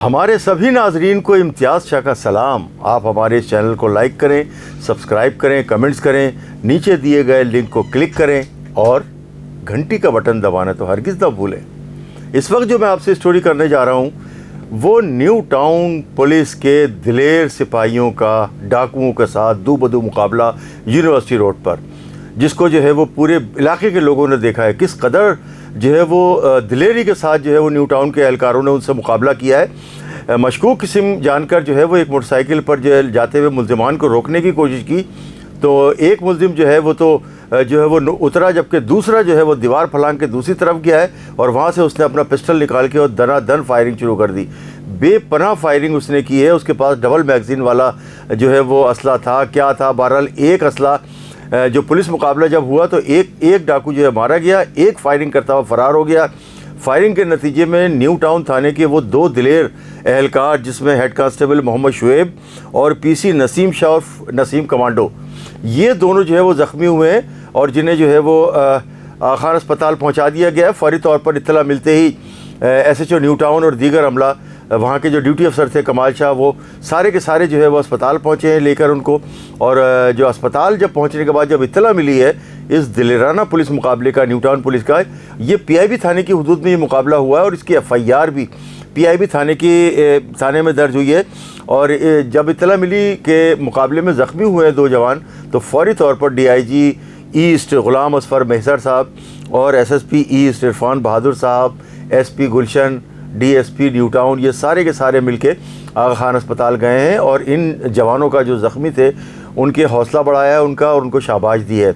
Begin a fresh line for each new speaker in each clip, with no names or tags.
हमारे सभी नाजरीन को इम्तियाज़ शाह का सलाम। आप हमारे इस चैनल को लाइक करें, सब्सक्राइब करें, कमेंट्स करें, नीचे दिए गए लिंक को क्लिक करें और घंटी का बटन दबाना तो हरगिज़ ना भूलें। इस वक्त जो मैं आपसे स्टोरी करने जा रहा हूँ वो न्यू टाउन पुलिस के दिलेर सिपाहियों का डाकुओं के साथ दो बदू मुकाबला यूनिवर्सिटी रोड पर, जिसको जो है वो पूरे इलाके के लोगों ने देखा है किस कदर जो है वो दिलेरी के साथ जो है वो न्यू टाउन के एहलकारों ने उनसे मुकाबला किया है। मशकूक किस्म जानकर जो है वो एक मोटरसाइकिल पर जो है जाते हुए मुल्ज़िमान को रोकने की कोशिश की, तो एक मुल्ज़िम जो है वो तो जो है वो उतरा, जबकि दूसरा जो है वो दीवार फलांग के दूसरी तरफ गया है और वहाँ से उसने अपना पिस्टल निकाल के और दनादन फायरिंग शुरू कर दी। बेपनाह फायरिंग उसने की है। उसके पास डबल मैगज़ीन वाला जो है वो असला था, क्या था, बहरहाल एक असला जो पुलिस मुकाबला जब हुआ तो एक डाकू जो है मारा गया, एक फायरिंग करता हुआ फ़रार हो गया। फायरिंग के नतीजे में न्यू टाउन थाने के वो दो दिलेर एहलकार, जिसमें हेड कांस्टेबल मोहम्मद शुएब और पीसी नसीम शाह और नसीम कमांडो, ये दोनों जो है वो ज़ख्मी हुए हैं और जिन्हें जो है वो खान अस्पताल पहुंचा दिया गया है। फौरी तौर पर इत्तला मिलते ही SHO न्यू टाउन और दीगर अमला, वहाँ के जो ड्यूटी अफसर थे कमाल शाह, वो सारे के सारे जो है वो अस्पताल पहुँचे हैं लेकर उनको। और जो अस्पताल जब पहुँचने के बाद जब इत्तला मिली है इस दिलेराना पुलिस मुकाबले का, न्यू टाउन पुलिस का, ये PIB थाने की हदूद में ये मुकाबला हुआ है और इसकी FIR भी PIB थाने में दर्ज हुई है। और जब इत्तला मिली कि मुकाबले में ज़ख्मी हुए हैं दो जवान, तो फौरी तौर पर DIG ईस्ट ग़ुलाम असफ़र मेहसर साहब और SSP ईस्ट इरफान बहादुर साहब, SP गुलशन, DSP न्यू टाउन, ये सारे के सारे मिलके आगा खान अस्पताल गए हैं और इन जवानों का जो ज़ख्मी थे उनके हौसला बढ़ाया है उनका और उनको शाबाश दी है।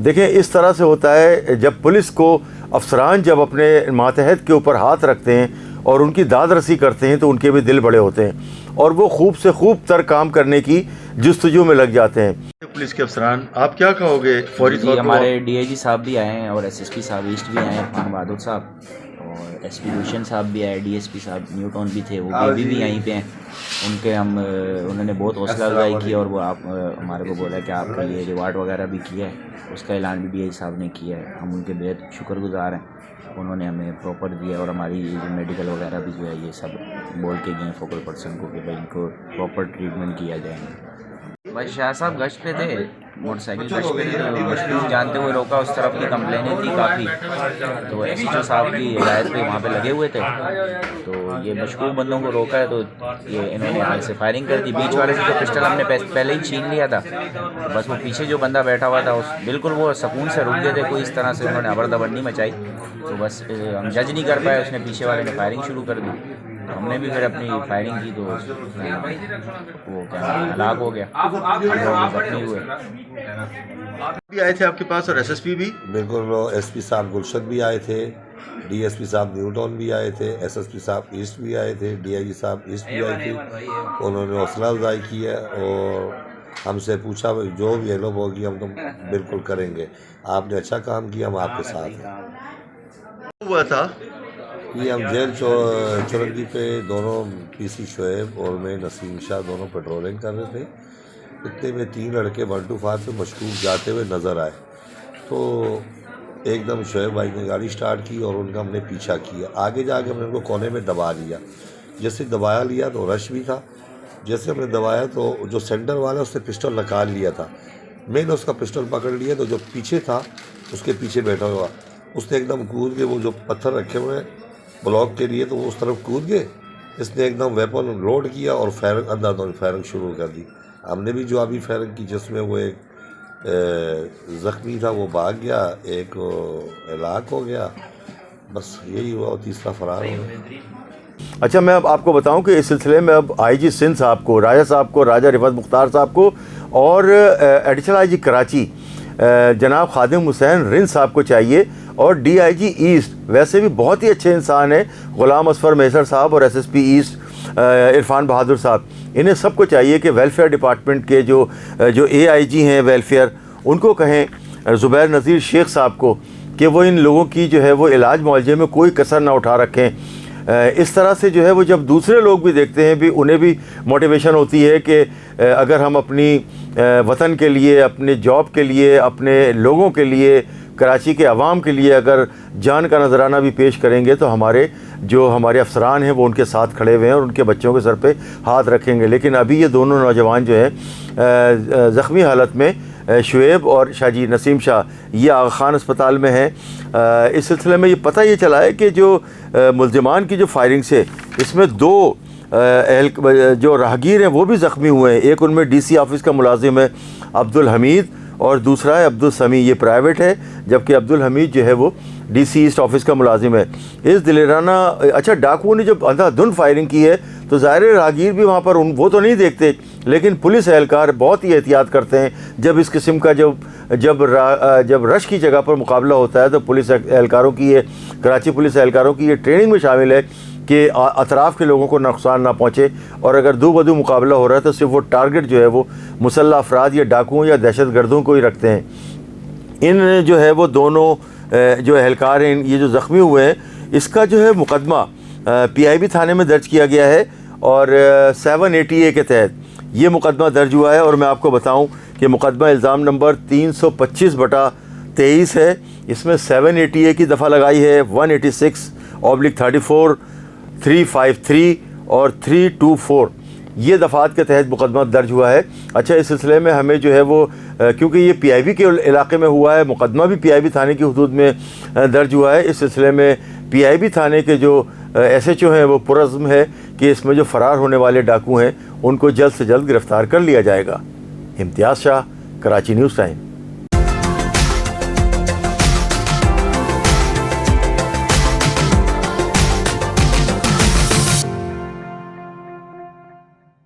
देखें, इस तरह से होता है जब पुलिस को अफसरान जब अपने मातहत के ऊपर हाथ रखते हैं और उनकी दाद रसी करते हैं तो उनके भी दिल बड़े होते हैं और वो खूब से खूब तर काम करने की जुस्तजू में लग जाते हैं। पुलिस के अफसरान, आप क्या कहोगे? फौरी तौर पर
हमारे DIG साहब भी आए हैं और SSP साहब ईस्ट भी आए हैं, इरफान बहादुर साहब, और SP गुलशन साहब भी आए, DSP साहब न्यू टाउन भी थे, वो बेबी भी यहीं पे हैं। उन्होंने बहुत हौसला अफजाई की और वो हमारे को बोला कि आपके लिए रिवार्ड वगैरह भी किया है, उसका ऐलान भी DIG साहब ने किया है। हम उनके बेहद शुक्रगुजार हैं, उन्होंने हमें प्रॉपर दिया और हमारी जो मेडिकल वगैरह भी जो है ये सब बोल के गए फोकल पर्सन को कि भाई इनको प्रॉपर ट्रीटमेंट किया जाएगा। भाई शाह साहब गश्त पे थे, मोटरसाइकिल गश्त पे थे, तो मशहूर जानते हुए रोका, उस तरफ की कंप्लेनें थी काफ़ी, तो SHO साहब की हिदायत पे वहाँ पे लगे हुए थे, तो ये मशहूर बंदों को रोका है तो ये इन्होंने हाल से फायरिंग कर दी। बीच वाले से जो पिस्टल हमने पहले ही छीन लिया था, बस वो पीछे जो बंदा बैठा हुआ था उस बिल्कुल वो सुकून से रुक गए थे, कोई इस तरह से उन्होंने अबरदबर नहीं मचाई, तो बस हम जज नहीं कर पाए, उसने पीछे वाले ने फायरिंग शुरू कर दी, हमने भी फिर अपनी फायरिंग की तो वो क्या हलाक हो गया, हम लोग जख्मी हुए।
भी आए थे आपके पास और SSP भी?
बिल्कुल, SP साहब गुलशन भी आए थे, DSP साहब न्यू टाउन भी आए थे, SSP साहब ईस्ट भी आए थे, DIG साहब ईस्ट भी आए थे। उन्होंने हौसला अफजाई की है और हमसे पूछा जो भी हेल्प होगी हम तो बिल्कुल करेंगे, आपने अच्छा काम किया, हम आपके साथ हैं।
हुआ था
ये हम जेल चौरंगी पे दोनों PC शुएब और मैं नसीम शाह दोनों पेट्रोलिंग कर रहे थे। इतने में 3 लड़के 125 पे मशकूक जाते हुए नज़र आए, तो एकदम शुएब भाई ने गाड़ी स्टार्ट की और उनका हमने पीछा किया। आगे जाके हमने उनको कोने में दबा लिया। जैसे दबाया लिया तो रश भी था, जैसे हमने दबाया तो जो सेंटर वाला उसने पिस्टल निकाल लिया था, मैंने उसका पिस्टल पकड़ लिया तो जो पीछे था उसके पीछे बैठा हुआ उसने एकदम कूद के, वो जो पत्थर रखे हुए हैं ब्लॉक के लिए, तो वो उस तरफ कूद गए, इसने एकदम वेपन लोड किया और फायरिंग अंधाधुंध फायरिंग शुरू कर दी। हमने भी जवाबी फायरिंग की, जिसमें वो एक ज़ख्मी था वो भाग गया, एक हलाक हो गया, बस यही हुआ और तीसरा फरार हो गया।
अच्छा, मैं अब आपको बताऊं कि इस सिलसिले में अब IG सिंध साहब को, राजा साहब को, राजा रिफत मुख्तार साहब को और एडिशनल IG कराची जनाब खादिम हुसैन रिंद साहब को चाहिए और DIG ईस्ट वैसे भी बहुत ही अच्छे इंसान हैं, ग़ुलाम असफ़र मेहसर साहब और SSP ईस्ट इरफान बहादुर साहब, इन्हें सबको चाहिए कि वेलफेयर डिपार्टमेंट के जो AIG हैं वेलफेयर, उनको कहें ज़ुबैर नज़ीर शेख साहब को कि वो इन लोगों की जो है वो इलाज मुआवजे में कोई कसर ना उठा रखें। इस तरह से जो है वो जब दूसरे लोग भी देखते हैं भी उन्हें भी मोटिवेशन होती है कि अगर हम अपनी वतन के लिए, अपने जॉब के लिए, अपने लोगों के लिए, कराची के अवाम के लिए अगर जान का नजराना भी पेश करेंगे तो हमारे जो हमारे अफसरान हैं वो उनके साथ खड़े हुए हैं और उनके बच्चों के सर पे हाथ रखेंगे। लेकिन अभी ये दोनों नौजवान जो हैं ज़ख्मी हालत में शुएब और शाहजी नसीम शाह ये आगा खान अस्पताल में हैं। इस सिलसिले में ये पता ये चला है कि जो मुल्ज़िमान की जो फायरिंग से इसमें 2 जो राहगीर हैं वो भी ज़ख्मी हुए हैं। एक उनमें DC ऑफिस का मुलाजिम है अब्दुल हमीद और दूसरा है अब्दुल समी, ये प्राइवेट है, जबकि अब्दुल हमीद जो है वो DC ईस्ट ऑफिस का मुलाजिम है। इस दिलेराना अच्छा डाकुओं ने जब अंधाधुंध फायरिंग की है तो ज़ाहिर राहगीर भी वहाँ पर वो तो नहीं देखते, लेकिन पुलिस एहलकार बहुत ही एहतियात करते हैं। जब इस किस्म का जब रश की जगह पर मुकाबला होता है तो पुलिस एहलकारों की ये कराची पुलिस एहलकारों की ये ट्रेनिंग में शामिल है कि अतराफ़ के लोगों को नुकसान ना पहुँचे, और अगर दो बदू मुकाबला हो रहा है तो सिर्फ वो टारगेट जो है वो मुसल्लह अफराद या डाकुओं या दहशतगर्दों को ही रखते हैं। इन जो है वो दोनों जो एहलकार हैं ये जो ज़ख्मी हुए हैं इसका जो है मुकदमा PIB थाने में दर्ज किया गया है और 780A के तहत ये मुकदमा दर्ज हुआ है। और मैं आपको बताऊं कि मुकदमा इल्ज़ाम नंबर 325/23 है। इसमें 780A की दफ़ा लगाई है, 186/34, 353 और 324 ये दफ़ात के तहत मुकदमा दर्ज हुआ है। अच्छा, इस सिलसिले में हमें जो है वो क्योंकि ये PIB के इलाके में हुआ है, मुकदमा भी PIB थाने की हदूद में दर्ज हुआ है, इस सिलसिले में PIB थाने के जो SHO हैं वो पुरज़्म है कि इसमें जो फ़रार होने वाले डाकू हैं उनको जल्द से जल्द गिरफ़्तार कर लिया जाएगा। इम्तियाज़ शाह, कराची न्यूज़ टाइम।